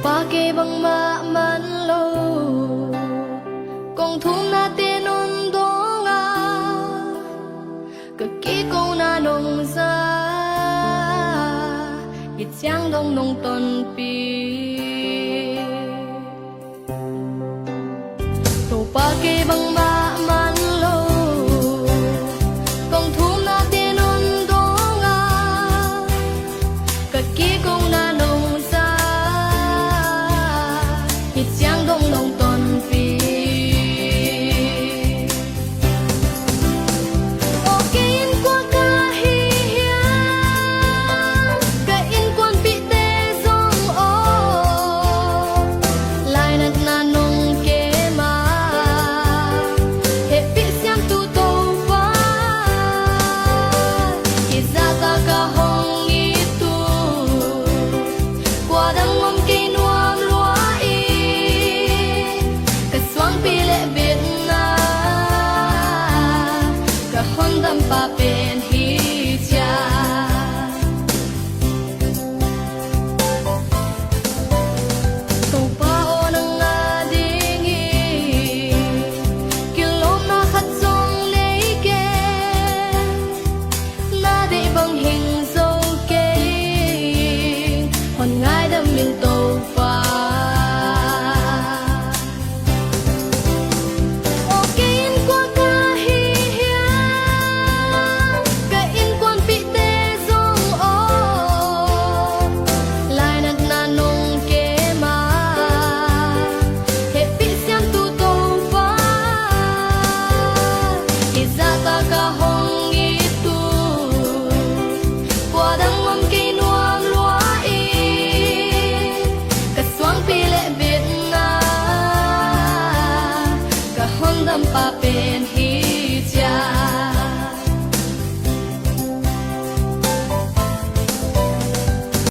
pake bang manlo kong thum na tinun donga kaki ko na nong sa ityang dong nong ton pi to pake bang manlo kong thum na tinun donga kaki ko na ityang dong nong ton pi okayin kwa kahiya kain kwan pi te song o lai nat na nong ke ma he pi siam tu to pa izata ka hong itu kwa dang mom ke nuam dam pa pen hi cha to pa onang na dingi kilom na khat song nei ke na de bang hing so ke hon ngai dam min to